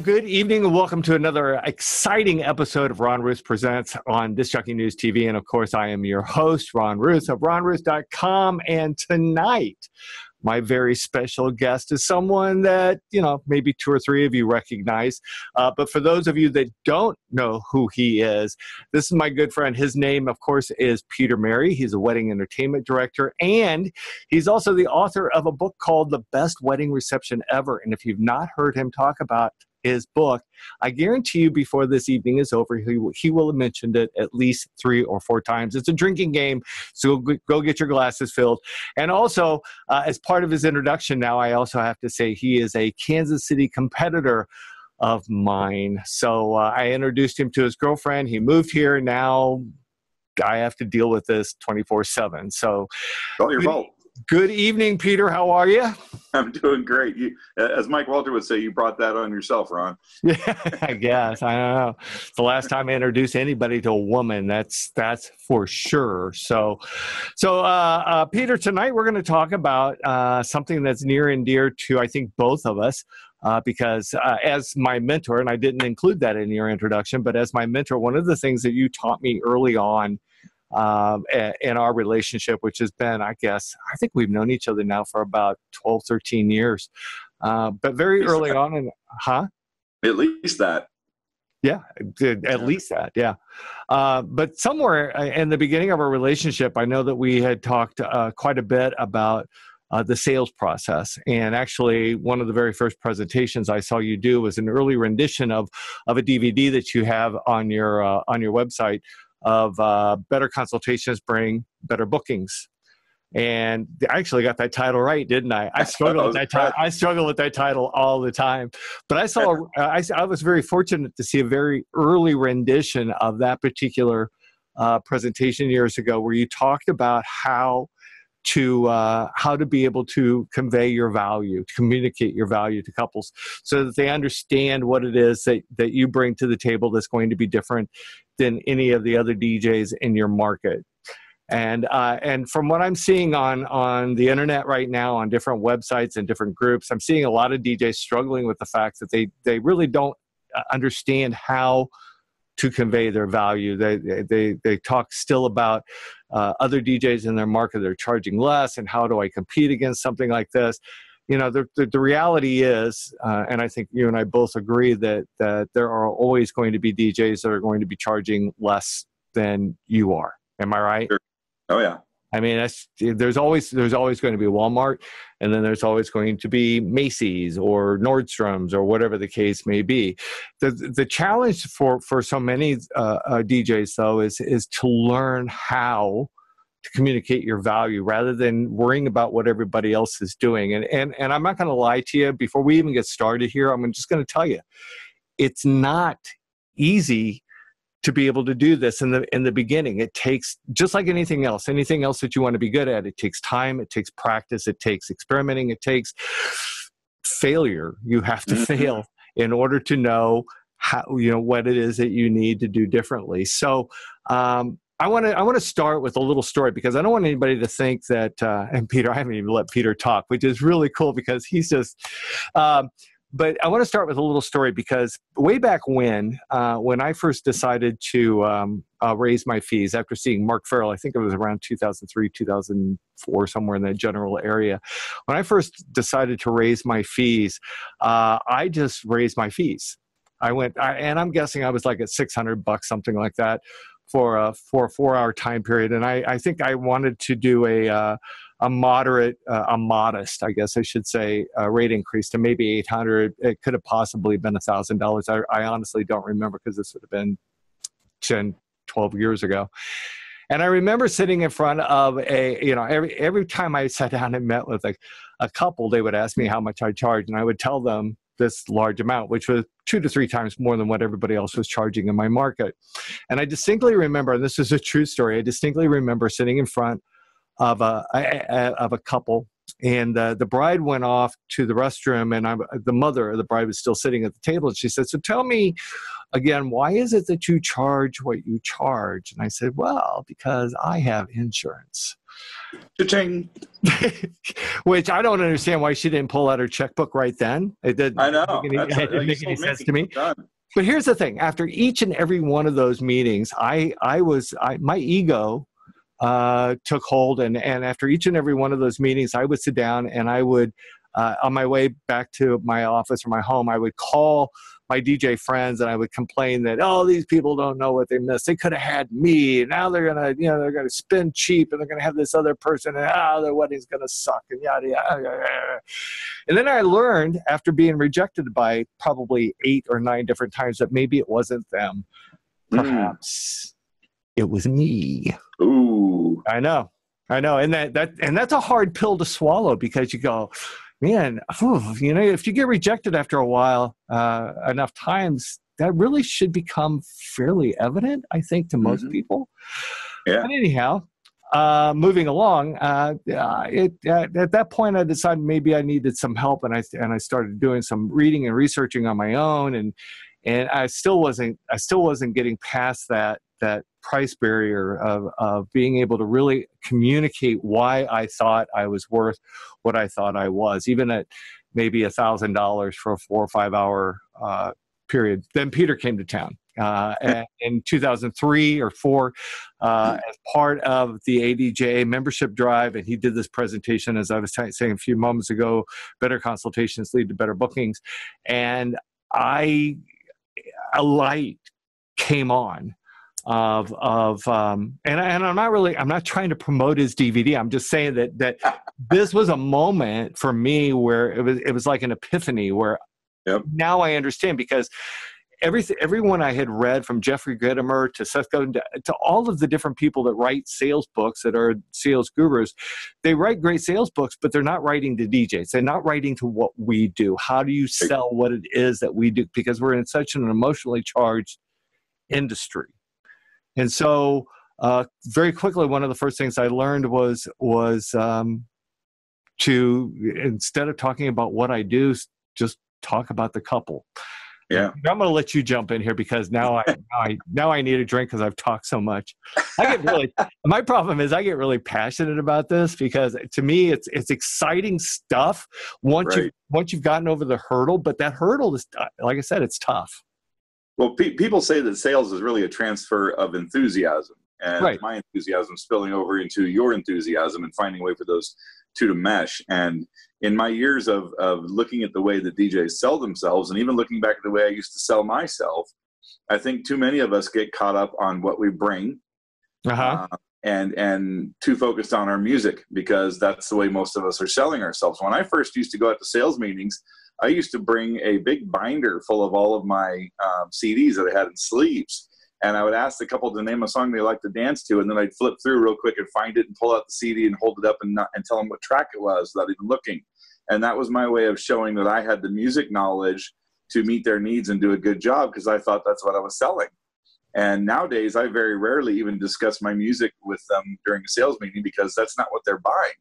good evening and welcome to another exciting episode of Ron Ruth Presents on Disc Jockey News TV. And of course, I am your host, Ron Ruth of ronruth.com. And tonight, my very special guest is someone that, maybe two or three of you recognize. But for those of you that don't know who he is, this is my good friend. His name, of course, is Peter Mary. He's a wedding entertainment director, and he's also the author of a book called The Best Wedding Reception Ever. And if you've not heard him talk about his book, I guarantee you before this evening is over, he will have mentioned it at least 3 or 4 times. It's a drinking game, so go get your glasses filled. And also, as part of his introduction now, I also have to say he is a Kansas City competitor of mine. So I introduced him to his girlfriend. He moved here. Now I have to deal with this 24/7. So, all your fault. Good evening, Peter. How are you? I'm doing great. As Mike Walter would say, you brought that on yourself, Ron. Yeah, I guess. I don't know. It's the last time I introduced anybody to a woman. That's for sure. So, Peter, tonight we're going to talk about something that's near and dear to, I think, both of us. Because as my mentor, and I didn't include that in your introduction, but as my mentor, one of the things that you taught me early on in our relationship, which has been, I think we've known each other now for about 12, 13 years. But very early on, At least that. Yeah, at least that, yeah. But somewhere in the beginning of our relationship, I know that we had talked quite a bit about the sales process. And actually, one of the very first presentations I saw you do was an early rendition of a DVD that you have on your website of better consultations bring better bookings. And I actually got that title right, didn't I? I struggle with that title. I struggle with that title all the time. But I was very fortunate to see a very early rendition of that particular presentation years ago, where you talked about how to be able to convey your value, to communicate your value to couples so that they understand what it is that you bring to the table that's going to be different than any of the other DJs in your market. And from what I'm seeing on the internet right now, on different websites and different groups, I'm seeing a lot of DJs struggling with the fact that they really don't understand how to convey their value. They talk still about other DJs in their market that are charging less, and how do I compete against something like this? The reality is, and I think you and I both agree that there are always going to be DJs that are going to be charging less than you are. Am I right? Sure. Oh yeah. I mean, there's always going to be Walmart, and then there's always going to be Macy's or Nordstrom's or whatever the case may be. The challenge for so many DJs though is to learn how to communicate your value rather than worrying about what everybody else is doing. And I'm not going to lie to you. Before we even get started here, I'm just going to tell you, it's not easy to be able to do this in the beginning. It takes, just like anything else that you want to be good at, it takes time, it takes practice, it takes experimenting, it takes failure. You have to fail in order to know how, what it is that you need to do differently. So, I want to start with a little story, because I don't want anybody to think that, and Peter, I haven't even let Peter talk, which is really cool because he's just, but I want to start with a little story, because way back when I first decided to raise my fees after seeing Mark Farrell, I think it was around 2003, 2004, somewhere in that general area. When I first decided to raise my fees, I just raised my fees. And I'm guessing I was like at $600, something like that, for a 4-hour time period. And I think I wanted to do a modest, I guess I should say, rate increase to maybe $800. It could have possibly been $1,000. I honestly don't remember, because this would have been 10, 12 years ago. And I remember sitting in front of every time I sat down and met with a couple, they would ask me how much I charged, and I would tell them this large amount, which was 2 to 3 times more than what everybody else was charging in my market. And I distinctly remember, and this is a true story, I distinctly remember sitting in front of a couple, and the bride went off to the restroom, and the mother of the bride was still sitting at the table, and she said, "So tell me, again, why is it that you charge what you charge? And I said, well, because I have insurance. Cha-ching. Which I don't understand why she didn't pull out her checkbook right then. It didn't I know. it didn't make any sense to me. Done. But here's the thing: after each and every one of those meetings, my ego took hold, and after each and every one of those meetings, I would sit down and I would, on my way back to my office or my home, I would call my DJ friends and I would complain that, oh, these people don't know what they missed. They could have had me. Now they're gonna, they're gonna spend cheap, and they're gonna have this other person, and their wedding's gonna suck, and yada yada. And then I learned, after being rejected by probably 8 or 9 different times, that maybe it wasn't them. Perhaps it was me. Ooh. I know, and that's a hard pill to swallow, because you go, man, if you get rejected after a while, enough times, that really should become fairly evident, I think, to most people. Yeah. But anyhow, moving along, at that point, I decided maybe I needed some help, and I started doing some reading and researching on my own, and I still wasn't getting past that price barrier of being able to really communicate why I thought I was worth what I thought I was, even at maybe $1,000 for a 4 or 5 hour period. Then Peter came to town in 2003 or 4 as part of the ADJ membership drive, and he did this presentation, as I was saying a few moments ago, better consultations lead to better bookings, and a light came on and I'm not trying to promote his DVD. I'm just saying that this was a moment for me where it was like an epiphany, where now I understand, because everyone I had read, from Jeffrey Gitomer to Seth Godin to all of the different people that write sales books that are sales gurus, they write great sales books, but they're not writing to DJs. They're not writing to what we do. How do you sell what it is that we do? Because we're in such an emotionally charged industry. And so very quickly, one of the first things I learned was to, instead of talking about what I do, just talk about the couple. Yeah, I'm going to let you jump in here, because now I need a drink because I've talked so much. My problem is I get really passionate about this, because to me it's exciting stuff once you've gotten over the hurdle. But that hurdle is, like I said, it's tough. Well, people say that sales is really a transfer of enthusiasm, and my enthusiasm spilling over into your enthusiasm, and finding a way for those two to mesh. And in my years of looking at the way that DJs sell themselves, and even looking back at the way I used to sell myself, I think too many of us get caught up on what we bring, and too focused on our music, because that's the way most of us are selling ourselves. When I first used to go out to sales meetings, I used to bring a big binder full of all of my CDs that I had in sleeves. And I would ask the couple to name a song they like to dance to, and then I'd flip through real quick and find it and pull out the CD and hold it up and tell them what track it was without even looking. And that was my way of showing that I had the music knowledge to meet their needs and do a good job, because I thought that's what I was selling. And nowadays, I very rarely even discuss my music with them during a sales meeting, because that's not what they're buying.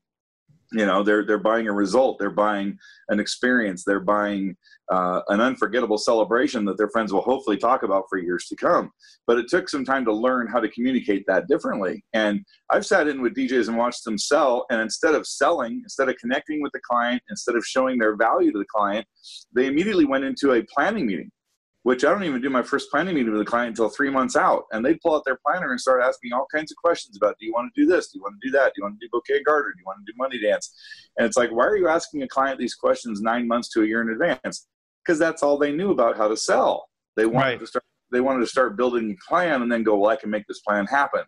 They're buying a result. They're buying an experience. They're buying an unforgettable celebration that their friends will hopefully talk about for years to come. But it took some time to learn how to communicate that differently. And I've sat in with DJs and watched them sell, and instead of selling, instead of connecting with the client, instead of showing their value to the client, they immediately went into a planning meeting, which I don't even do my first planning meeting with a client until 3 months out. And they'd pull out their planner and start asking all kinds of questions about, do you want to do this? Do you want to do that? Do you want to do bouquet garter? Do you want to do money dance? And it's like, why are you asking a client these questions 9 months to a year in advance? Because that's all they knew about how to sell. They wanted to start building a plan and then go, well, I can make this plan happen.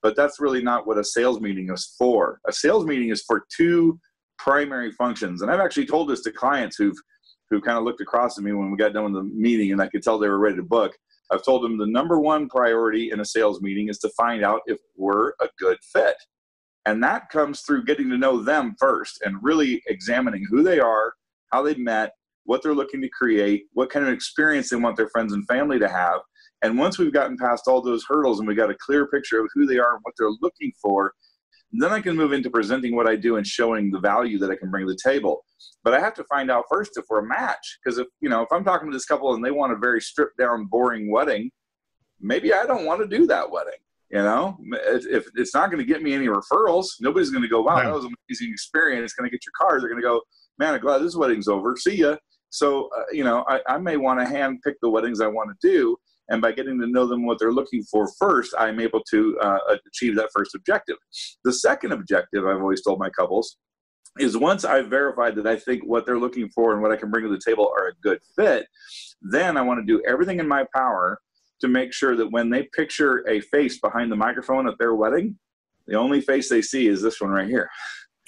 But that's really not what a sales meeting is for. A sales meeting is for 2 primary functions. And I've actually told this to clients who kind of looked across at me when we got done with the meeting, and I could tell they were ready to book. I've told them the number 1 priority in a sales meeting is to find out if we're a good fit. And that comes through getting to know them first and really examining who they are, how they met, what they're looking to create, what kind of experience they want their friends and family to have. And once we've gotten past all those hurdles and we got a clear picture of who they are and what they're looking for, Then I can move into presenting what I do and showing the value that I can bring to the table. But I have to find out first if we're a match. Because if I'm talking to this couple and they want a very stripped down, boring wedding, maybe I don't want to do that wedding. If it's not going to get me any referrals, nobody's going to go, wow, that was an amazing experience. Can I get your card? They're going to go, man, I'm glad this wedding's over. See ya. So, I may want to hand pick the weddings I want to do. And by getting to know them, what they're looking for first, I'm able to achieve that first objective. The second objective, I've always told my couples, is once I've verified that I think what they're looking for and what I can bring to the table are a good fit, then I want to do everything in my power to make sure that when they picture a face behind the microphone at their wedding, the only face they see is this one right here.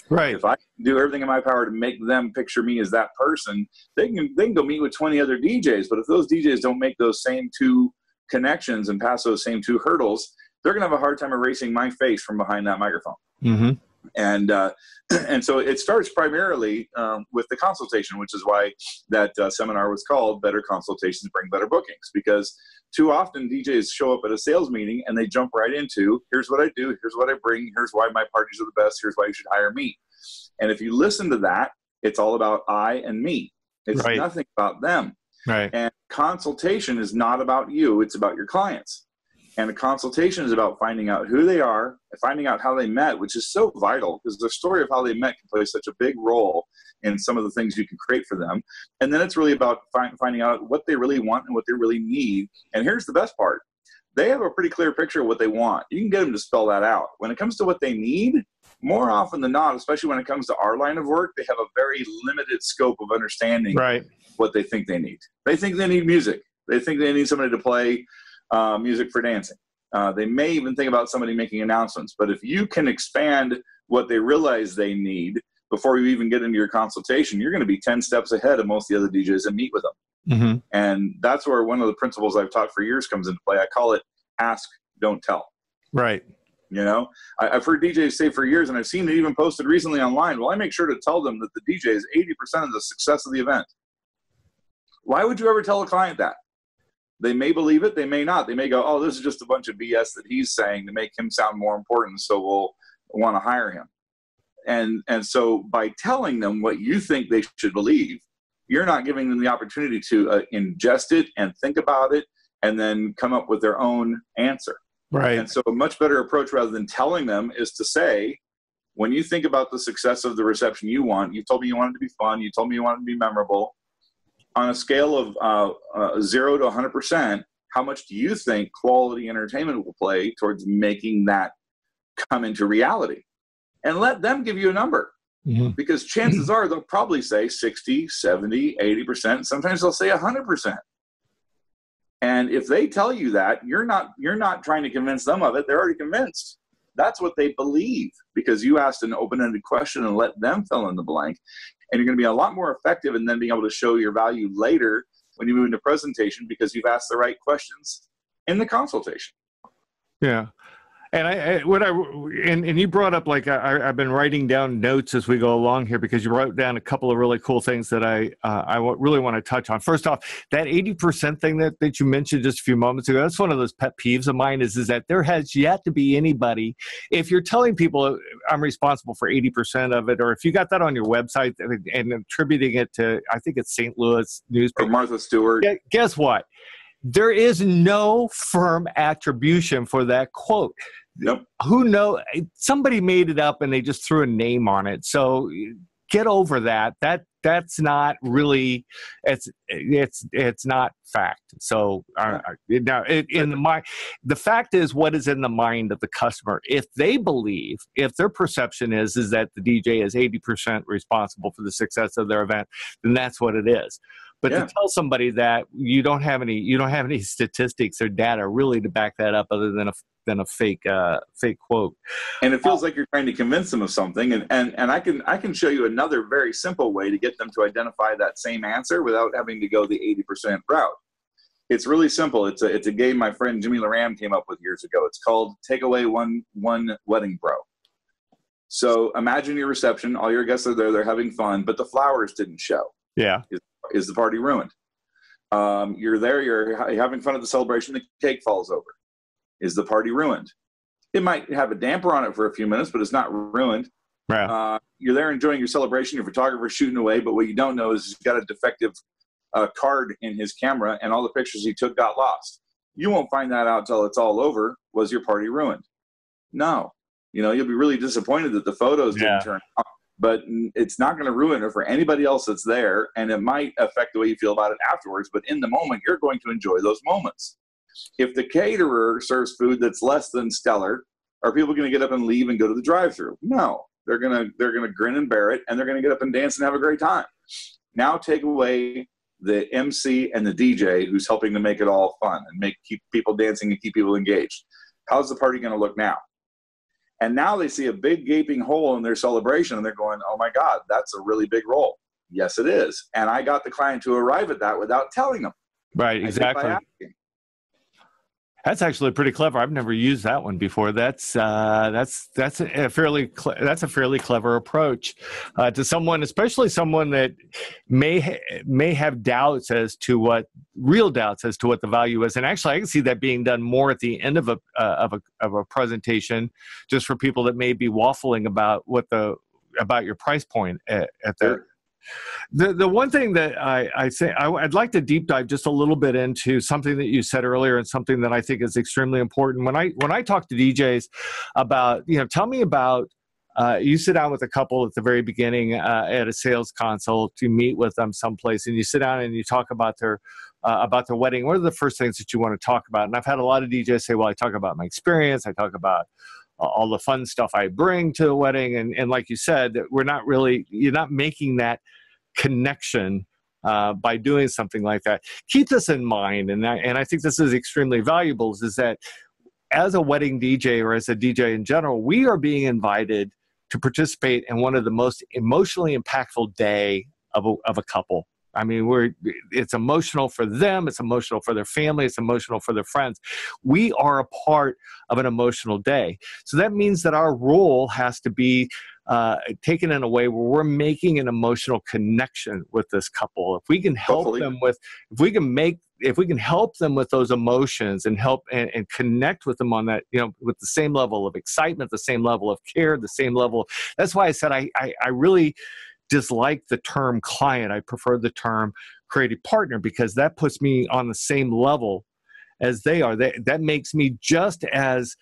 Right. If I do everything in my power to make them picture me as that person, they can go meet with 20 other DJs. But if those DJs don't make those same two connections and pass those same two hurdles, they're going to have a hard time erasing my face from behind that microphone. Mm-hmm. And so it starts primarily with the consultation, which is why that seminar was called Better Consultations Bring Better Bookings, because too often DJs show up at a sales meeting and they jump right into, here's what I do, here's what I bring, here's why my parties are the best, here's why you should hire me. And if you listen to that, it's all about I and me. It's right. nothing about them. Right. And consultation is not about you, it's about your clients. And a consultation is about finding out who they are, finding out how they met, which is so vital because the story of how they met can play such a big role in some of the things you can create for them. And then it's really about finding out what they really want and what they really need. And here's the best part. They have a pretty clear picture of what they want. You can get them to spell that out. When it comes to what they need, more often than not, especially when it comes to our line of work, they have a very limited scope of understanding what they think they need. They think they need music. They think they need somebody to play music for dancing. They may even think about somebody making announcements. But if you can expand what they realize they need before you even get into your consultation, you're going to be 10 steps ahead of most of the other DJs that meet with them. Mm-hmm. And that's where one of the principles I've taught for years comes into play. I call it ask, don't tell. Right. I've heard DJs say for years, and I've seen it even posted recently online, well, I make sure to tell them that the DJ is 80% of the success of the event. Why would you ever tell a client that? They may believe it, they may not. They may go, oh, this is just a bunch of BS that he's saying to make him sound more important, so we'll want to hire him. And so by telling them what you think they should believe, you're not giving them the opportunity to ingest it and think about it and then come up with their own answer. Right. And so a much better approach rather than telling them is to say, when you think about the success of the reception you want, you told me you wanted to be fun, you told me you wanted to be memorable. On a scale of 0 to 100%, how much do you think quality entertainment will play towards making that come into reality? And let them give you a number. Mm-hmm. Because chances are they'll probably say 60, 70, 80%. Sometimes they'll say 100%. And if they tell you that, you're not trying to convince them of it. They're already convinced. That's what they believe because you asked an open-ended question and let them fill in the blank. And you're going to be a lot more effective in then being able to show your value later when you move into presentation because you've asked the right questions in the consultation. Yeah. And you brought up, like, I've been writing down notes as we go along here because you wrote down a couple of really cool things that I really want to touch on. First off, that 80% thing that you mentioned just a few moments ago, that's one of those pet peeves of mine is that there has yet to be anybody, if you're telling people I'm responsible for 80% of it, or if you got that on your website and attributing it to, I think it's St. Louis newspaper. Or Martha Stewart. Guess what? There is no firm attribution for that quote. Yep. Who knows? Somebody made it up and they just threw a name on it. So get over that. That's not really. It's not fact. So now, in the mind, the fact is what is in the mind of the customer. If they believe, if their perception is that the DJ is 80% responsible for the success of their event, then that's what it is. But to tell somebody that you don't have any statistics or data really to back that up, other than a fake quote, and it feels like you're trying to convince them of something, and I can show you another very simple way to get them to identify that same answer without having to go the 80% route. It's really simple. It's a game my friend Jimmy Laram came up with years ago. It's called Take Away One Wedding Pro. So imagine your reception. All your guests are there. They're having fun, but the flowers didn't show. Yeah. Is the party ruined? You're there. You're having fun at the celebration. The cake falls over. Is the party ruined? It might have a damper on it for a few minutes, but it's not ruined. Yeah. You're there enjoying your celebration. Your photographer's shooting away, but what you don't know is he's got a defective card in his camera, and all the pictures he took got lost. You won't find that out till it's all over. Was your party ruined? No. You'll be really disappointed that the photos didn't turn out, but it's not going to ruin it for anybody else that's there, and it might affect the way you feel about it afterwards, but in the moment, you're going to enjoy those moments. If the caterer serves food that's less than stellar, are people going to get up and leave and go to the drive-thru? No. They're gonna grin and bear it, and they're going to get up and dance and have a great time. Now take away the MC and the DJ who's helping to make it all fun and keep people dancing and keep people engaged. How's the party going to look now? And now they see a big gaping hole in their celebration, and they're going, oh my God, that's a really big role. Yes, it is. And I got the client to arrive at that without telling them. Right, exactly. That's actually pretty clever. I've never used that one before. That's a fairly clever approach to someone, especially someone that may have doubts as to what the value is. And actually, I can see that being done more at the end of a presentation, just for people that may be waffling about about your price point at their. The one thing that I say I'd like to deep dive just a little bit into something that you said earlier, and something that I think is extremely important. When I talk to DJs about, tell me about, you sit down with a couple at the very beginning at a sales consult to meet with them someplace, and you sit down and you talk about their wedding. What are the first things that you want to talk about? And I've had a lot of DJs say, well, I talk about my experience. I talk about all the fun stuff I bring to the wedding. And like you said, you're not making that connection by doing something like that. Keep this in mind. And I think this is extremely valuable, is that as a wedding DJ, or as a DJ in general, we are being invited to participate in one of the most emotionally impactful day of a couple. I mean, it's emotional for them. It's emotional for their family. It's emotional for their friends. We are a part of an emotional day. So that means that our role has to be taken in a way where we're making an emotional connection with this couple. If we can help them with, if we can help them with those emotions and help and connect with them on that, with the same level of excitement, the same level of care, the same level. That's why I said I really dislike the term client. I prefer the term creative partner, because that puts me on the same level as they are. That makes me just as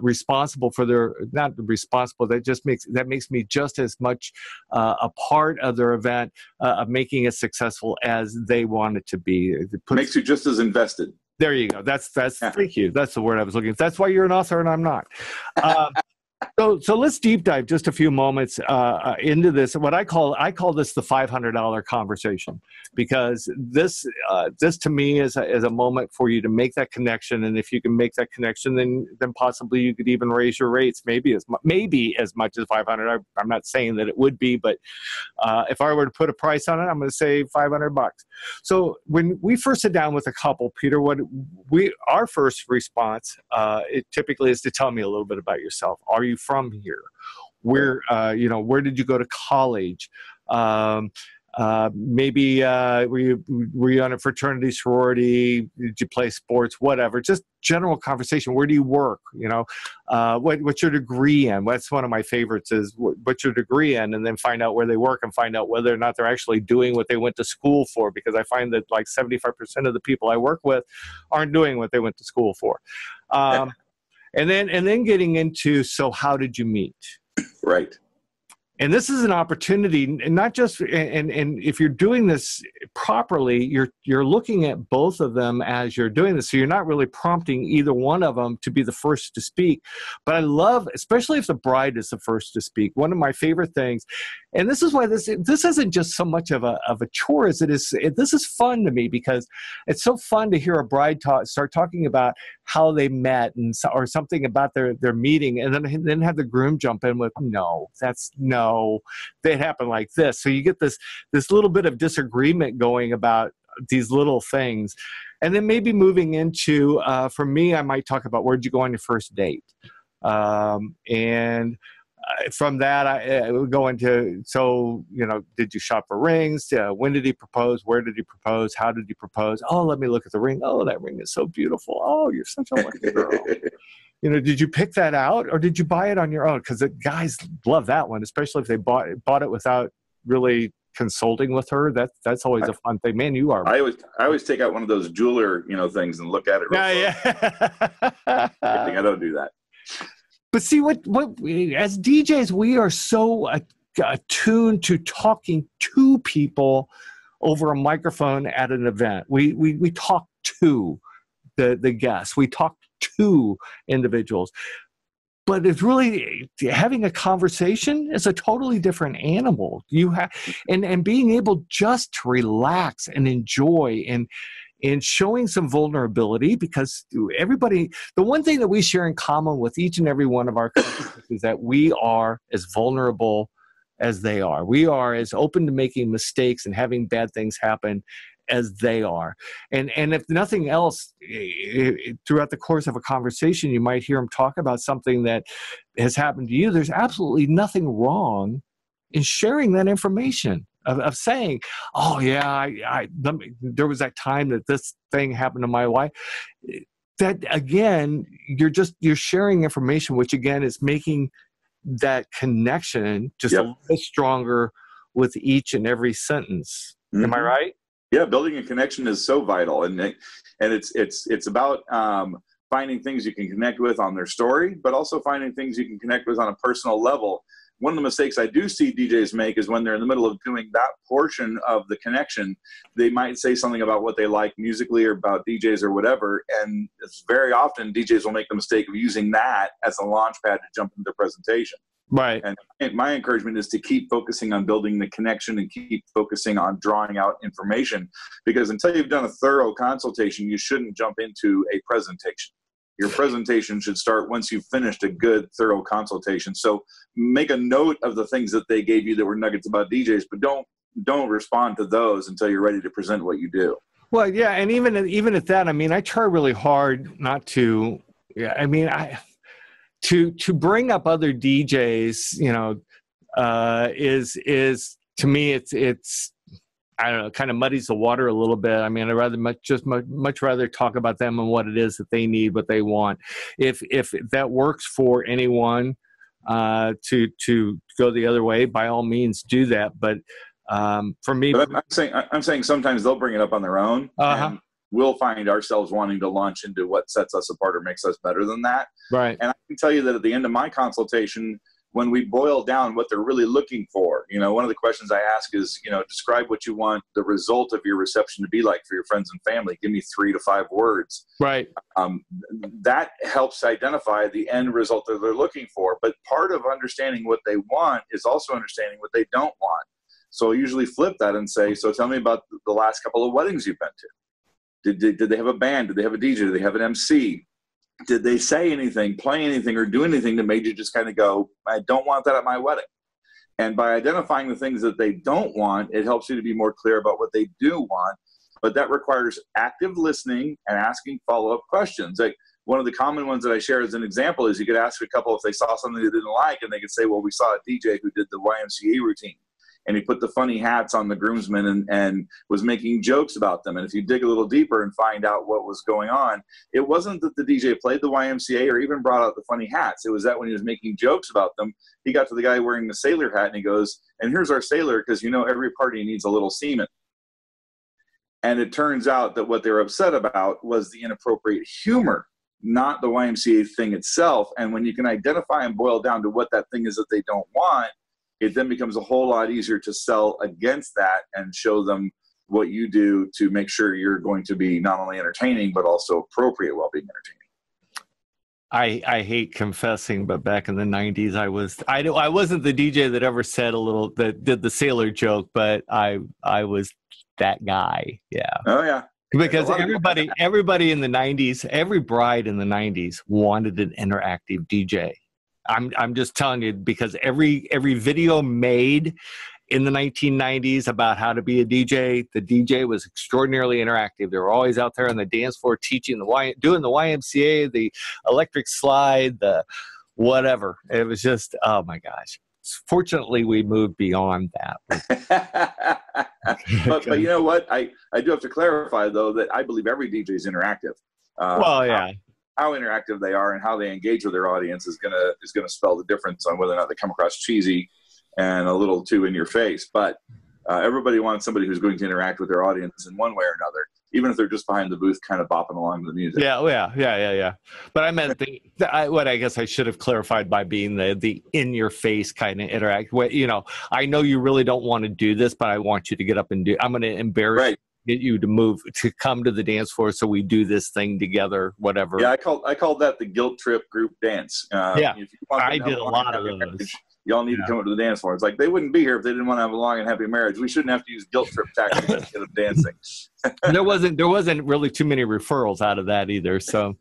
responsible for their, not responsible, that makes me just as much a part of their event, of making it successful as they want it to be. Makes you just as invested. There you go. Thank you. That's the word I was looking for. That's why you're an author and I'm not. So let's deep dive just a few moments into this. What I call this the $500 conversation, because this to me is a moment for you to make that connection. And if you can make that connection, then possibly you could even raise your rates, maybe as much as $500. I'm not saying that it would be, but if I were to put a price on it, I'm going to say $500. So when we first sit down with a couple, Peter, our first response it typically is to tell me a little bit about yourself. Are you from here? Where did you go to college? Maybe were you on a fraternity, sorority? Did you play sports? Whatever. Just general conversation. Where do you work? What's your degree in? That's one of my favorites, is what's your degree in, and then find out where they work and find out whether or not they're actually doing what they went to school for. Because I find that like 75% of the people I work with aren't doing what they went to school for. And then getting into, so how did you meet? Right. And this is an opportunity, and not just, and if you're doing this properly, you're looking at both of them as you're doing this. So you're not really prompting either one of them to be the first to speak. But I love, especially if the bride is the first to speak, one of my favorite things, and this is why this isn't just so much of a chore as this is fun to me, because it's so fun to hear a bride start talking about how they met or something about their meeting, and then have the groom jump in with, no, they happen like this. So you get this little bit of disagreement going about these little things. And then maybe moving into, for me, I might talk about, where'd you go on your first date? And from that, I would go into, so, you know, did you shop for rings? When did he propose? Where did he propose? How did he propose? Oh, let me look at the ring. Oh, that ring is so beautiful. Oh, you're such a lucky girl. You know, did you pick that out or did you buy it on your own? Because the guys love that one, especially if they bought it without really consulting with her. That's always a fun thing. Man, you are. I always take out one of those jeweler, you know, things and look at it. Yeah. I don't do that. But see, what as DJs, we are so attuned to talking to people over a microphone at an event. We talk to the guests. We talk to individuals. But it's really having a conversation is a totally different animal. You have and being able just to relax and enjoy and showing some vulnerability, because everybody, the one thing that we share in common with each and every one of our customers is that we are as vulnerable as they are. We are as open to making mistakes and having bad things happen as they are. And if nothing else, throughout the course of a conversation, you might hear them talk about something that has happened to you. There's absolutely nothing wrong in sharing that information. Of saying, oh yeah, there was that time that this thing happened to my wife. That again, you're sharing information, which again is making that connection just a little bit stronger with each and every sentence. Mm-hmm. Am I right? Yeah, building a connection is so vital, and it's about finding things you can connect with on their story, but also finding things you can connect with on a personal level. One of the mistakes I do see DJs make is when they're in the middle of doing that portion of the connection, they might say something about what they like musically or about DJs or whatever, and it's very often DJs will make the mistake of using that as a launch pad to jump into their presentation. Right. And my encouragement is to keep focusing on building the connection and keep focusing on drawing out information, because until you've done a thorough consultation, you shouldn't jump into a presentation. Your presentation should start once you've finished a good, thorough consultation. So make a note of the things that they gave you that were nuggets about DJs, but don't respond to those until you're ready to present what you do. Well, yeah, and even at that, I mean, I try really hard not to. Yeah, I mean, to bring up other DJs, you know, is to me it's I don't know, kind of muddies the water a little bit. I mean, I'd rather much rather talk about them and what it is that they need, what they want. If that works for anyone to go the other way, by all means do that. But for me, but I'm saying sometimes they'll bring it up on their own, and we'll find ourselves wanting to launch into what sets us apart or makes us better than that. Right. And I can tell you that at the end of my consultation, when we boil down what they're really looking for, you know, one of the questions I ask is, you know, describe what you want the result of your reception to be like for your friends and family. Give me 3 to 5 words. Right. That helps identify the end result that they're looking for. But part of understanding what they want is also understanding what they don't want. So I usually flip that and say, so tell me about the last couple of weddings you've been to. Did they have a band? Did they have a DJ? Did they have an MC? Did they say anything, play anything, or do anything that made you just kind of go, I don't want that at my wedding? And by identifying the things that they don't want, it helps you to be more clear about what they do want. But that requires active listening and asking follow-up questions. Like one of the common ones that I share as an example is you could ask a couple if they saw something they didn't like, and they could say, well, we saw a DJ who did the YMCA routine, and he put the funny hats on the groomsmen and was making jokes about them. And if you dig a little deeper and find out what was going on, it wasn't that the DJ played the YMCA or even brought out the funny hats. It was that when he was making jokes about them, he got to the guy wearing the sailor hat and he goes, and here's our sailor, because you know every party needs a little semen. And it turns out that what they were upset about was the inappropriate humor, not the YMCA thing itself. And when you can identify and boil down to what that thing is that they don't want, it then becomes a whole lot easier to sell against that and show them what you do to make sure you're going to be not only entertaining, but also appropriate while being entertaining. I hate confessing, but back in the 90s, I wasn't the DJ that ever said that did the sailor joke, but I was that guy. Yeah. Oh yeah. Because everybody in the 90s, every bride in the 90s wanted an interactive DJ. I'm just telling you, because every video made in the 1990s about how to be a DJ, the DJ was extraordinarily interactive. They were always out there on the dance floor teaching doing the YMCA, the electric slide, the whatever. It was just, oh my gosh. Fortunately, we moved beyond that. but you know what? I do have to clarify, though, that I believe every DJ is interactive. Well, yeah. How interactive they are and how they engage with their audience is gonna spell the difference on whether or not they come across cheesy and a little too in your face. But everybody wants somebody who's going to interact with their audience in one way or another, even if they're just behind the booth kind of bopping along to the music. Yeah. But I meant what I guess I should have clarified by being the in-your-face kind of interact. You know, I know you really don't want to do this, but I want you to get up and do. I'm going to embarrass you, get you to come to the dance floor so we do this thing together, whatever. Yeah, I called that the guilt trip group dance. If you want I did a lot of those. Marriage, y'all need to come to the dance floor. It's like they wouldn't be here if they didn't want to have a long and happy marriage. We shouldn't have to use guilt trip tactics instead of dancing. There wasn't really too many referrals out of that either. So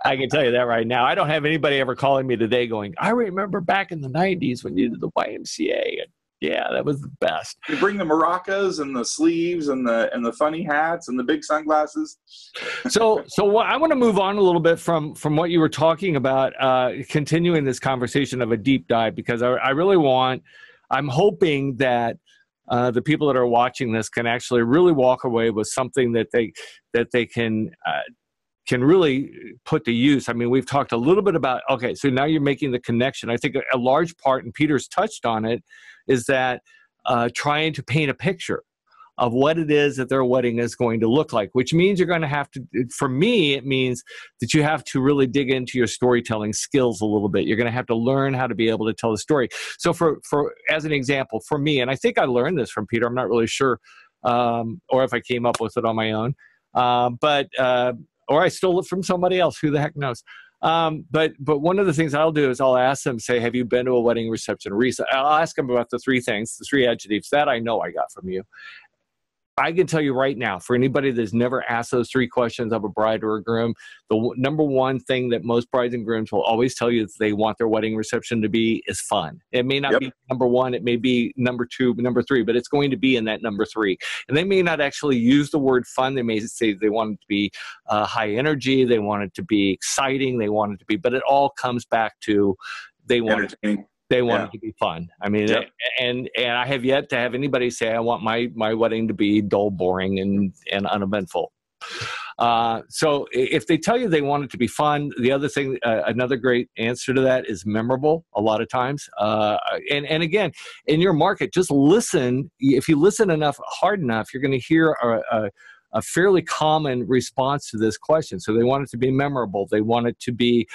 I can tell you that right now. I don't have anybody ever calling me today going, I remember back in the 90s when you did the YMCA. And yeah, that was the best. You bring the maracas and the sleeves and the funny hats and the big sunglasses. So I want to move on a little bit from what you were talking about, continuing this conversation of a deep dive, because I really I'm hoping that the people that are watching this can actually really walk away with something that they can really put to use. I mean, we've talked a little bit about, okay, so now you're making the connection. I think a large part, and Peter's touched on it, is that trying to paint a picture of what it is that their wedding is going to look like, which means you're going to have to, for me, it means that you have to really dig into your storytelling skills a little bit. You're going to have to learn how to be able to tell a story. So for as an example, for me, and I think I learned this from Peter, I'm not really sure, or if I came up with it on my own, or I stole it from somebody else, who the heck knows. But one of the things I'll do is I'll ask them, say, have you been to a wedding reception recently? I'll ask them about the three adjectives that I know I got from you. I can tell you right now, for anybody that's never asked those three questions of a bride or a groom, the number one thing that most brides and grooms will always tell you that they want their wedding reception to be is fun. It may not be number one, it may be number two, number three, but it's going to be in that number three. And they may not actually use the word fun. They may say they want it to be high energy, they want it to be exciting, they want it to be, but it all comes back to they want it. They want it to be fun. I mean, and I have yet to have anybody say, I want my wedding to be dull, boring, and uneventful. So if they tell you they want it to be fun, the other thing, another great answer to that is memorable a lot of times. And again, in your market, just listen. If you listen hard enough, you're going to hear a fairly common response to this question. So they want it to be memorable. They want it to be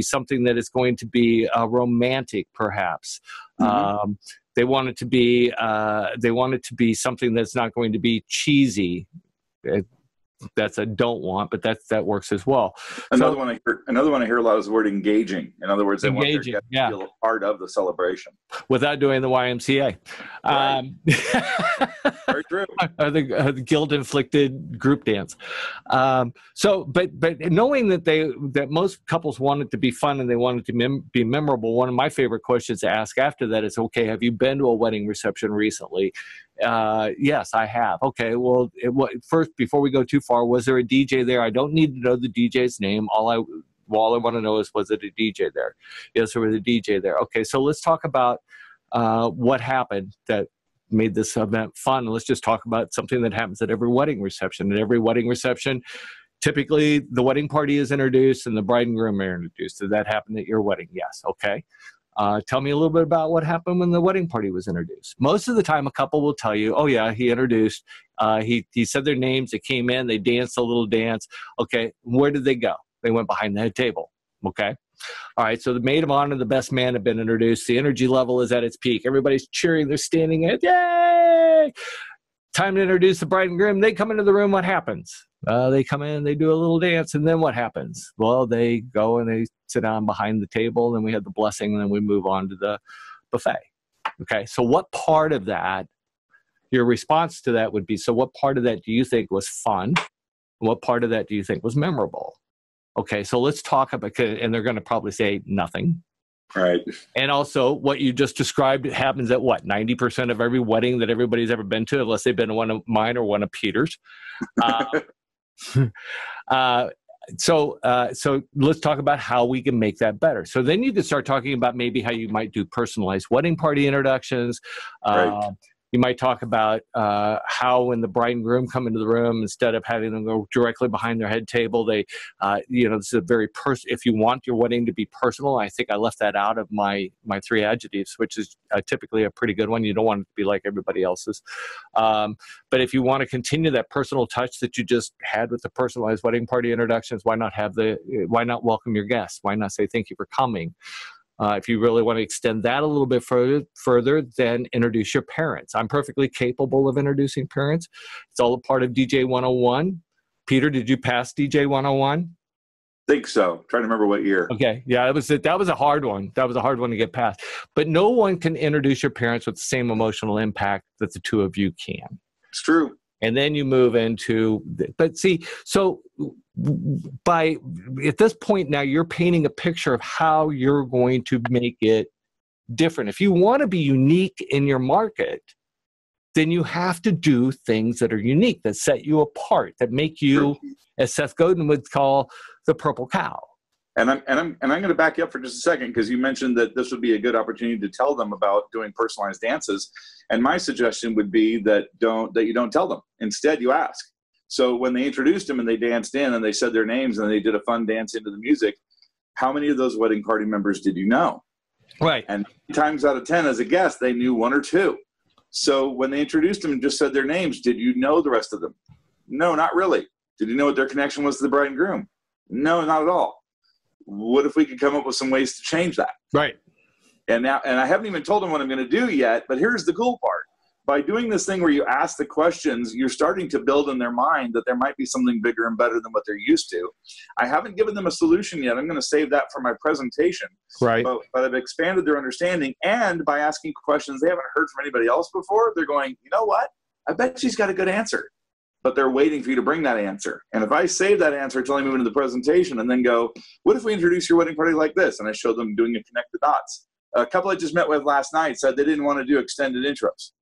something that is going to be romantic, perhaps. Mm-hmm. They want it to be something that's not going to be cheesy. That's a don't want, but that works as well. Another one I hear a lot is the word engaging. In other words, they want their guests to feel a part of the celebration without doing the YMCA. Right. Very true. The guilt-inflicted group dance. But knowing that most couples want it to be fun and they want it to be memorable, one of my favorite questions to ask after that is, okay, have you been to a wedding reception recently? Yes, I have. Okay, well, first, before we go too far, was there a DJ there? I don't need to know the DJ's name. All I want to know is, was it a DJ there? Yes, there was a DJ there. Okay, so let's talk about what happened that made this event fun. Let's just talk about something that happens at every wedding reception. At every wedding reception, typically the wedding party is introduced and the bride and groom are introduced. Did that happen at your wedding? Yes. Okay. Tell me a little bit about what happened when the wedding party was introduced. Most of the time, a couple will tell you, oh, yeah, he introduced. He said their names. They came in. They danced a little dance. Okay, where did they go? They went behind the head table. Okay. All right, so the maid of honor, the best man, have been introduced. The energy level is at its peak. Everybody's cheering. They're standing at, yay! Time to introduce the bride and groom. They come into the room. What happens? They come in, they do a little dance, and then what happens? Well, they go and they sit down behind the table, and we have the blessing, and then we move on to the buffet. Okay, so what part of that, your response to that would be, so what part of that do you think was fun? What part of that do you think was memorable? Okay, so let's talk about, and they're going to probably say nothing. Right. And also, what you just described happens at what, 90% of every wedding that everybody's ever been to, unless they've been to one of mine or one of Peter's. So let's talk about how we can make that better. So then you can start talking about maybe how you might do personalized wedding party introductions. Right. You might talk about how when the bride and groom come into the room, instead of having them go directly behind their head table, they, this is a very if you want your wedding to be personal, I think I left that out of my 3 adjectives, which is typically a pretty good one. You don't want it to be like everybody else's. But if you want to continue that personal touch that you just had with the personalized wedding party introductions, why not welcome your guests? Why not say thank you for coming? If you really want to extend that a little bit further, then introduce your parents. I'm perfectly capable of introducing parents. It's all a part of DJ 101. Peter, did you pass DJ 101? Think so. Trying to remember what year. Okay. Yeah, that was a hard one. That was a hard one to get past. But no one can introduce your parents with the same emotional impact that the two of you can. It's true. And then you move into, but see, so at this point now, you're painting a picture of how you're going to make it different. If you want to be unique in your market, then you have to do things that are unique, that set you apart, that make you, as Seth Godin would call, the purple cow. And I'm going to back you up for just a second, because you mentioned that this would be a good opportunity to tell them about doing personalized dances. And my suggestion would be that you don't tell them. Instead, you ask. So when they introduced them and they danced in and they said their names and they did a fun dance into the music, how many of those wedding party members did you know? Right. And 9 times out of 10 as a guest, they knew 1 or 2. So when they introduced them and just said their names, did you know the rest of them? No, not really. Did you know what their connection was to the bride and groom? No, not at all. What if we could come up with some ways to change that? Right. And I haven't even told them what I'm going to do yet, but here's the cool part. By doing this thing where you ask the questions, you're starting to build in their mind that there might be something bigger and better than what they're used to. I haven't given them a solution yet. I'm going to save that for my presentation. Right. But I've expanded their understanding, and by asking questions they haven't heard from anybody else before, they're going, you know what? I bet she's got a good answer. But they're waiting for you to bring that answer. And if I save that answer until I move into the presentation and then go, what if we introduce your wedding party like this? And I show them doing a connect the dots. A couple I just met with last night said they didn't want to do extended intros.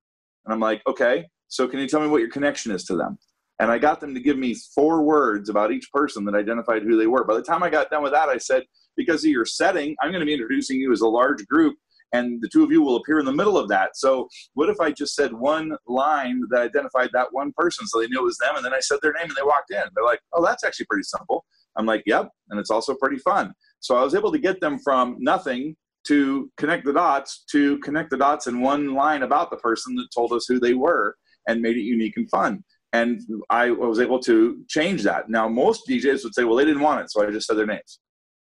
And I'm like, okay, so can you tell me what your connection is to them? And I got them to give me 4 words about each person that identified who they were. By the time I got done with that, I said, because of your setting, I'm going to be introducing you as a large group, and the 2 of you will appear in the middle of that. So what if I just said one line that identified that one person so they knew it was them, and then I said their name and they walked in? They're like, oh, that's actually pretty simple. I'm like, yep, and it's also pretty fun. So I was able to get them from nothing to connect the dots in one line about the person that told us who they were and made it unique and fun. And I was able to change that. Now, most DJs would say, well, they didn't want it, so I just said their names.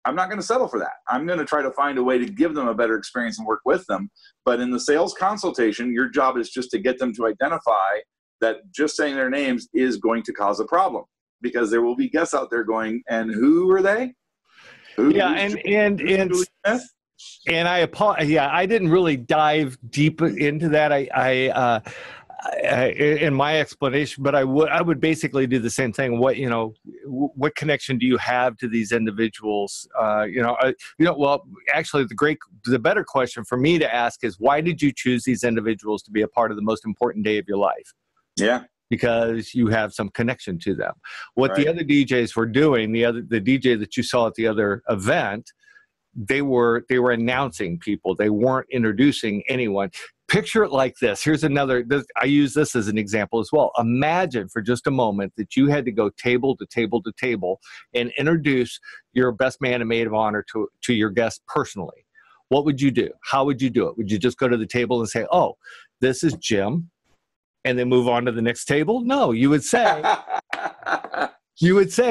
I'm not going to settle for that. I'm going to try to find a way to give them a better experience and work with them. But in the sales consultation, your job is just to get them to identify that just saying their names is going to cause a problem, because there will be guests out there going, and who are they? And I apologize. Yeah, I didn't really dive deep into that. I in my explanation, but I would basically do the same thing. What connection do you have to these individuals? Well, actually, the better question for me to ask is, why did you choose these individuals to be a part of the most important day of your life? Yeah. Because you have some connection to them. What the other DJs were doing, the DJ that you saw at the other event, they were announcing people. They weren't introducing anyone. Picture it like this. Here's another. I use this as an example as well. Imagine for just a moment that you had to go table to table to table and introduce your best man and maid of honor to your guest personally. What would you do? How would you do it? Would you just go to the table and say, oh, this is Jim, and then move on to the next table? No, you would say,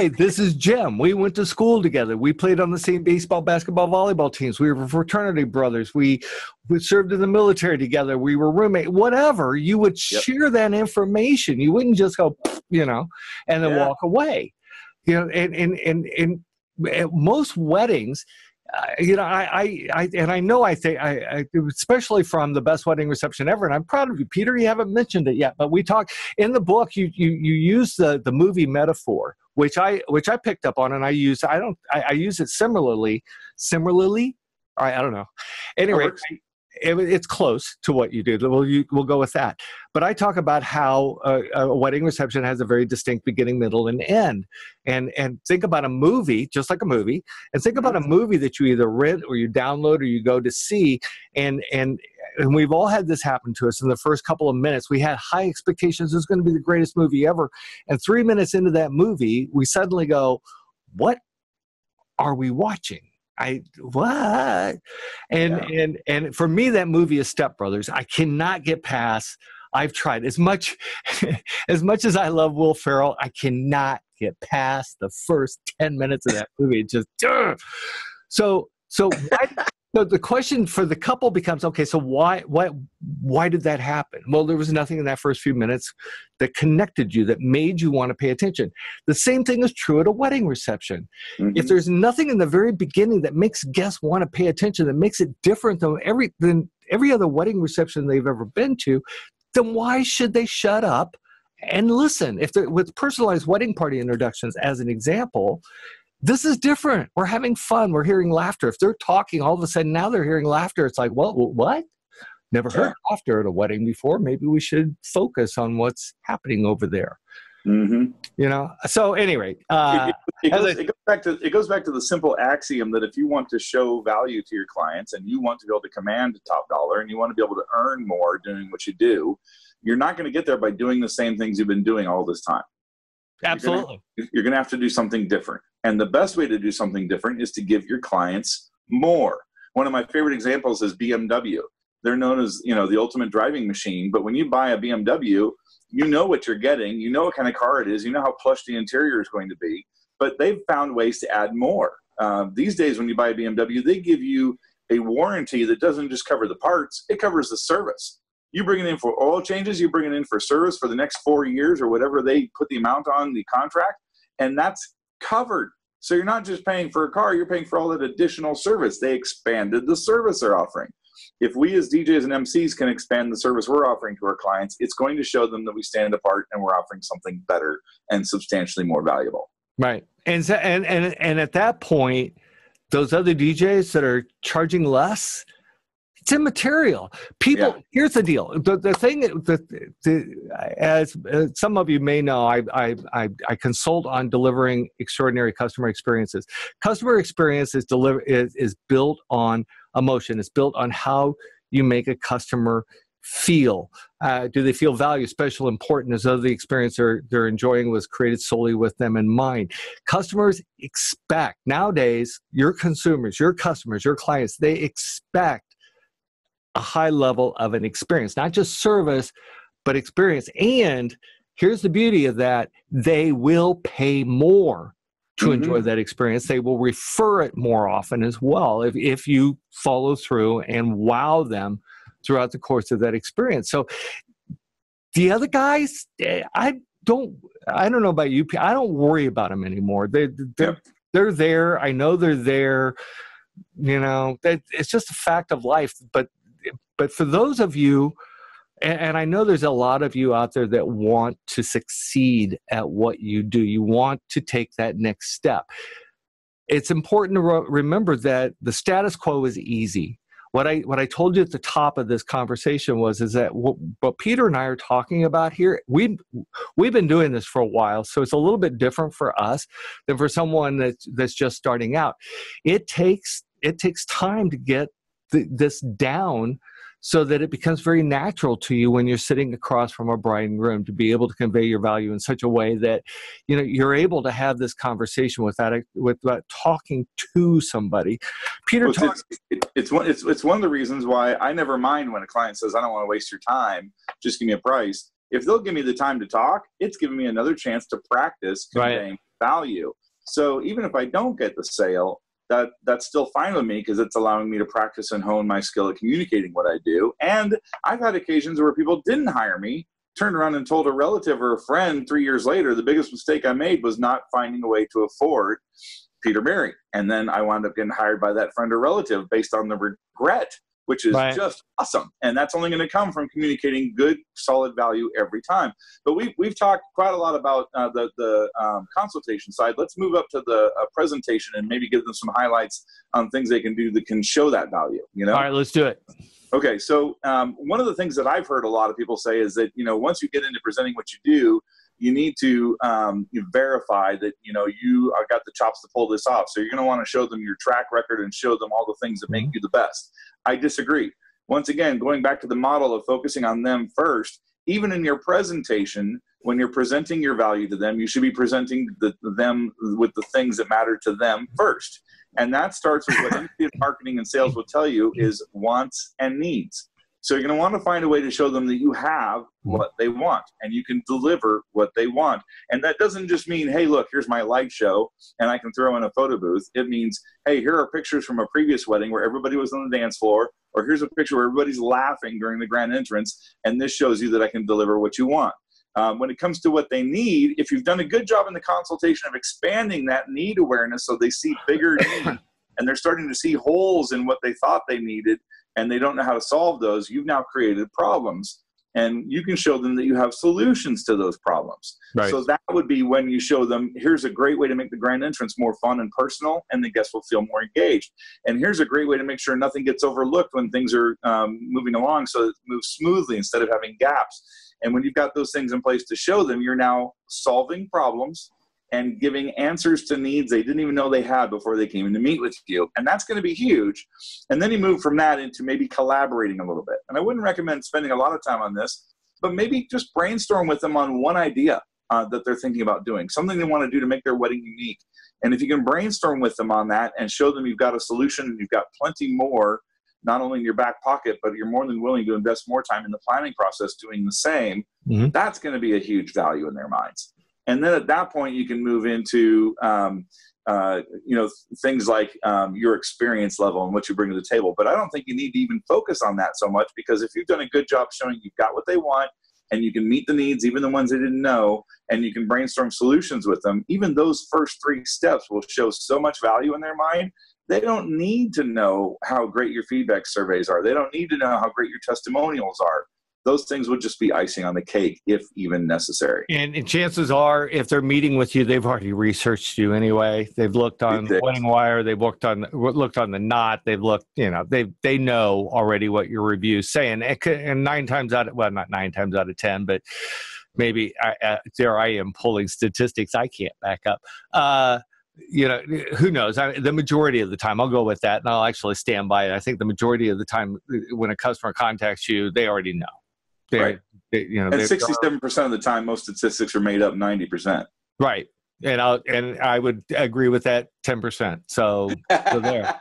this is Jim. We went to school together. We played on the same baseball, basketball, volleyball teams. We were fraternity brothers. We served in the military together. We were roommates. Whatever. You would share that information. You wouldn't just go, and then walk away. And most weddings, I think, especially from the best wedding reception ever, and I'm proud of you, Peter. You haven't mentioned it yet, but we talk in the book. You use the movie metaphor, which I picked up on, and I use it similarly. I don't know. Anyway, it's close to what you do. We'll go with that. But I talk about how a wedding reception has a very distinct beginning, middle, and end. And think about a movie, just like a movie, and think about a movie that you either rent or you download or you go to see. And we've all had this happen to us in the first couple of minutes. We had high expectations. It was going to be the greatest movie ever. And 3 minutes into that movie, we suddenly go, what are we watching? What? And for me, that movie is Step Brothers. I cannot get past. I've tried as much as I love Will Ferrell. I cannot get past the first 10 minutes of that movie. It just so the question for the couple becomes, okay, so why did that happen? Well, there was nothing in that first few minutes that connected you, that made you want to pay attention. The same thing is true at a wedding reception. Mm-hmm. If there's nothing in the very beginning that makes guests want to pay attention, that makes it different than every other wedding reception they've ever been to, then why should they shut up and listen? With personalized wedding party introductions, as an example, this is different. We're having fun. We're hearing laughter. If they're talking, all of a sudden now they're hearing laughter. It's like, well, what? Never heard laughter at a wedding before. Maybe we should focus on what's happening over there. Mm-hmm. You know. So anyway, it goes back to the simple axiom that if you want to show value to your clients and you want to be able to command top dollar and you want to be able to earn more doing what you do, you're not going to get there by doing the same things you've been doing all this time. Absolutely. You're going to have to do something different. And the best way to do something different is to give your clients more. One of my favorite examples is BMW. They're known as, the ultimate driving machine. But when you buy a BMW, you know what you're getting. You know what kind of car it is. You know how plush the interior is going to be. But they've found ways to add more. These days, when you buy a BMW, they give you a warranty that doesn't just cover the parts. It covers the service. You bring it in for oil changes, you bring it in for service for the next 4 years or whatever they put the amount on the contract, and that's covered. So you're not just paying for a car, you're paying for all that additional service. They expanded the service they're offering. If we as DJs and MCs can expand the service we're offering to our clients, it's going to show them that we stand apart and we're offering something better and substantially more valuable. Right. And at that point, those other DJs that are charging less, it's immaterial. Here's the deal. The thing as some of you may know, I consult on delivering extraordinary customer experiences. Customer experience is built on emotion. It's built on how you make a customer feel. Do they feel value, special, important, as though the experience they're enjoying was created solely with them in mind? Customers expect, nowadays, your consumers, your customers, your clients, they expect a high level of an experience, not just service, but experience. And here's the beauty of that. They will pay more to enjoy that experience. They will refer it more often as well if you follow through and wow them throughout the course of that experience. So the other guys, I don't know about you. I don't worry about them anymore. They're there. I know they're there. It's just a fact of life. But for those of you, and I know there's a lot of you out there that want to succeed at what you do. You want to take that next step. It's important to remember that the status quo is easy. What I told you at the top of this conversation is that what Peter and I are talking about here, we've been doing this for a while, so it's a little bit different for us than for someone that's just starting out. It takes time to get this down so that it becomes very natural to you when you're sitting across from a bride and groom to be able to convey your value in such a way that you're able to have this conversation without talking to somebody. Peter, it's one of the reasons why I never mind when a client says, I don't want to waste your time, just give me a price. If they'll give me the time to talk, it's giving me another chance to practice conveying value. So even if I don't get the sale, that's still fine with me because it's allowing me to practice and hone my skill at communicating what I do. And I've had occasions where people didn't hire me, turned around and told a relative or a friend 3 years later, the biggest mistake I made was not finding a way to afford Peter Mary. And then I wound up getting hired by that friend or relative based on the regret, which is just awesome. And that's only going to come from communicating good, solid value every time. But we've talked quite a lot about the consultation side. Let's move up to the presentation and maybe give them some highlights on things they can do that can show that value. All right, let's do it. Okay, so one of the things that I've heard a lot of people say is that, once you get into presenting what you do, you need to you verify that, you got the chops to pull this off. So you're going to want to show them your track record and show them all the things that make you the best. I disagree. Once again, going back to the model of focusing on them first, even in your presentation, when you're presenting your value to them, you should be presenting them with the things that matter to them first. And that starts with what marketing and sales will tell you is wants and needs. So you're going to want to find a way to show them that you have what they want and you can deliver what they want. And that doesn't just mean, hey, look, here's my light show and I can throw in a photo booth. It means, hey, here are pictures from a previous wedding where everybody was on the dance floor, or here's a picture where everybody's laughing during the grand entrance, and this shows you that I can deliver what you want. When it comes to what they need, if you've done a good job in the consultation of expanding that need awareness so they see bigger needs and they're starting to see holes in what they thought they needed and they don't know how to solve those, you've now created problems. And you can show them that you have solutions to those problems. Right. So that would be when you show them, here's a great way to make the grand entrance more fun and personal, and the guests will feel more engaged. And here's a great way to make sure nothing gets overlooked when things are moving along, so it moves smoothly instead of having gaps. And when you've got those things in place to show them, you're now solving problems and giving answers to needs they didn't even know they had before they came in to meet with you. And that's going to be huge. And then you move from that into maybe collaborating a little bit. And I wouldn't recommend spending a lot of time on this, but maybe just brainstorm with them on one idea that they're thinking about doing, something they want to do to make their wedding unique. And if you can brainstorm with them on that and show them you've got a solution and you've got plenty more, not only in your back pocket, but you're more than willing to invest more time in the planning process doing the same, that's going to be a huge value in their minds. And then at that point, you can move into, things like your experience level and what you bring to the table. But I don't think you need to even focus on that so much, because if you've done a good job showing you've got what they want and you can meet the needs, even the ones they didn't know, and you can brainstorm solutions with them, even those first 3 steps will show so much value in their mind. They don't need to know how great your feedback surveys are. They don't need to know how great your testimonials are. Those things would just be icing on the cake, if even necessary. And chances are, if they're meeting with you, they've already researched you anyway. They've looked on Wedding Wire. They've looked on the Knot. They've looked, they know already what your review's saying. And 9 times out of, well, not 9 times out of 10, but maybe there I am pulling statistics I can't back up. Who knows? The majority of the time, I'll go with that, and I'll actually stand by it. I think the majority of the time, when a customer contacts you, they already know. Right. And 67% of the time, most statistics are made up 90%. Right. And I would agree with that 10%. So there.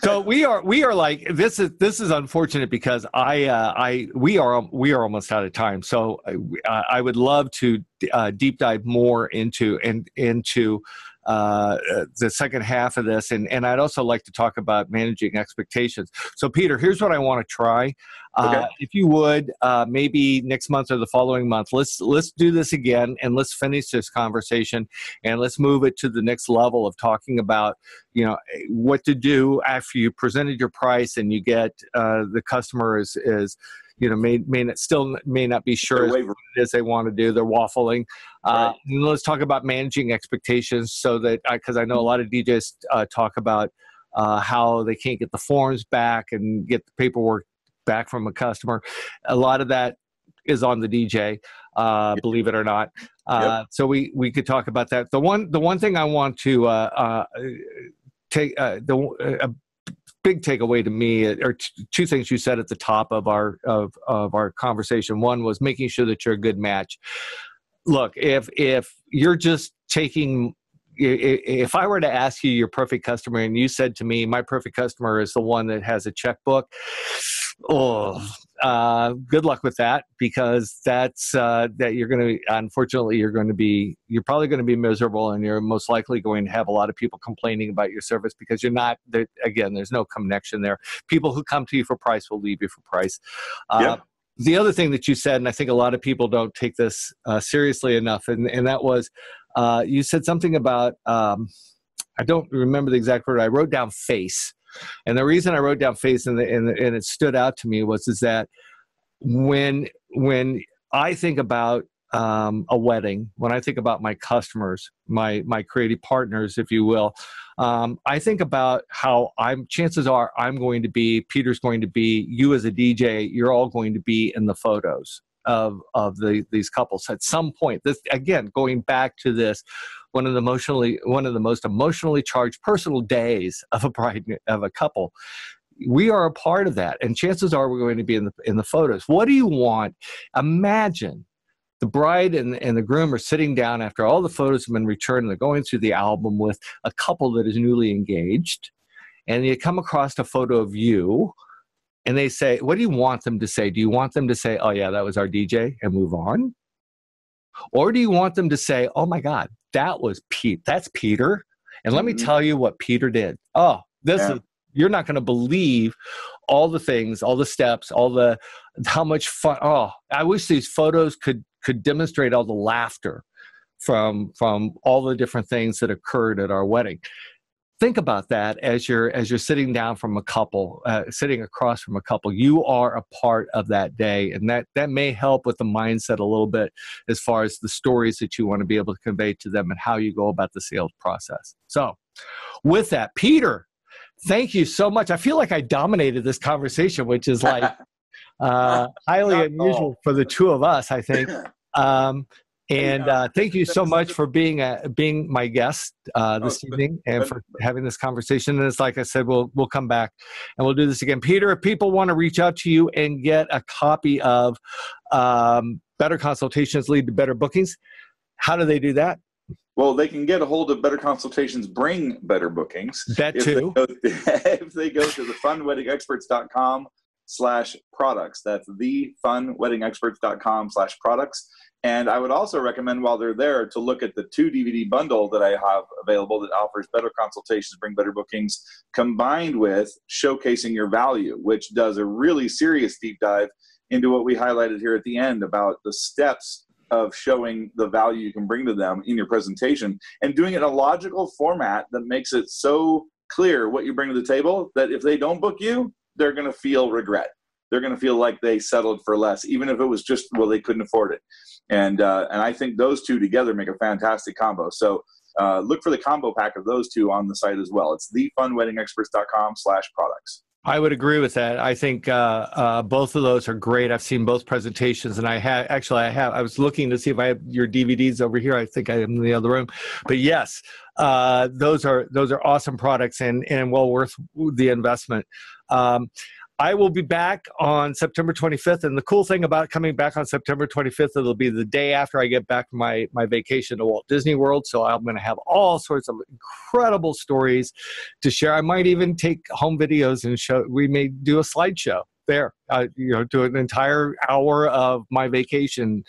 So we are like, this is unfortunate, because we are almost out of time. So I would love to deep dive more into the second half of this, and I'd also like to talk about managing expectations. So Peter, here's what I want to try. Okay. If you would, maybe next month or the following month, let's do this again, and let's finish this conversation, and let's move it to the next level of talking about, what to do after you presented your price and you get the customer is may not be sure what it is they want to do. They're waffling. Right. And let's talk about managing expectations, so that, because I know a lot of DJs talk about how they can't get the forms back and get the paperwork back from a customer. A lot of that is on the DJ, believe it or not. So we could talk about that. The one thing I want to take a big takeaway to me are 2 things you said at the top of our conversation. One was making sure that you're a good match. Look, if you're just taking, if I were to ask you your perfect customer and you said to me, my perfect customer is the one that has a checkbook, good luck with that, because that's that you're going to, unfortunately, you're probably going to be miserable, and you're most likely going to have a lot of people complaining about your service, because you're not there. Again, there's no connection there. People who come to you for price will leave you for price. The other thing that you said, and I think a lot of people don't take this seriously enough, and that was, you said something about, I don't remember the exact word. I wrote down face. And the reason I wrote down face and it stood out to me is that when I think about a wedding, when I think about my customers, my creative partners, if you will, I think about how chances are I'm going to be, Peter's going to be, you as a DJ, you're all going to be in the photos of these couples at some point. This, again, going back to this, one of the most emotionally charged personal days of a couple. We are a part of that, and chances are we're going to be in the photos. What do you want? Imagine the bride and the groom are sitting down after all the photos have been returned, and they're going through the album with a couple that is newly engaged, and you come across a photo of you, and they say, what do you want them to say? Do you want them to say, oh yeah, that was our DJ, and move on? Or do you want them to say, oh my God, that's Peter, and let me tell you what Peter did. Oh, you're not going to believe all the things, all the steps, how much fun. Oh, I wish these photos could demonstrate all the laughter from all the different things that occurred at our wedding. Think about that as you're sitting down from a couple, sitting across from a couple. You are a part of that day, and that may help with the mindset a little bit as far as the stories that you want to be able to convey to them and how you go about the sales process. So with that, Peter, thank you so much. I feel like I dominated this conversation, which is like highly unusual for the two of us, I think. Thank you so much for being my guest this evening and for having this conversation. And it's like I said, we'll come back and we'll do this again. Peter, if people want to reach out to you and get a copy of Better Consultations Lead to Better Bookings, how do they do that? Well, they can get a hold of Better Consultations Bring Better Bookings. That too. If they go to thefunweddingexperts.com/products. That's thefunweddingexperts.com/products. And I would also recommend while they're there to look at the 2 DVD bundle that I have available that offers Better Consultations Bring Better Bookings combined with Showcasing Your Value, which does a really serious deep dive into what we highlighted here at the end about the steps of showing the value you can bring to them in your presentation and doing it in a logical format that makes it so clear what you bring to the table that if they don't book you, they're going to feel regret. They're going to feel like they settled for less, even if it was just, well, they couldn't afford it. And I think those two together make a fantastic combo. So look for the combo pack of those two on the site as well. It's thefunweddingexperts.com/products. I would agree with that. I think both of those are great. I've seen both presentations, and I was looking to see if I have your DVDs over here. I think I am in the other room, but yes, those are awesome products and well worth the investment. I will be back on September 25th. And the cool thing about coming back on September 25th, it'll be the day after I get back from my vacation to Walt Disney World. So I'm going to have all sorts of incredible stories to share. I might even take home videos and we may do a slideshow there, do an entire hour of my vacation.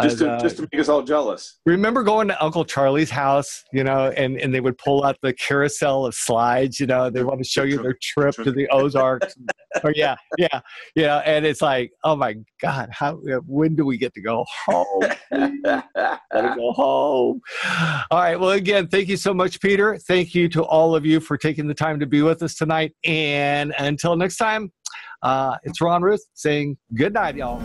Just to make us all jealous. Remember going to Uncle Charlie's house, and they would pull out the carousel of slides, they want to show you their trip to the Ozarks. Yeah. And it's like, oh my God, when do we get to go home? Gotta go home. All right. Well, again, thank you so much, Peter. Thank you to all of you for taking the time to be with us tonight. And until next time, it's Ron Ruth saying good night, y'all.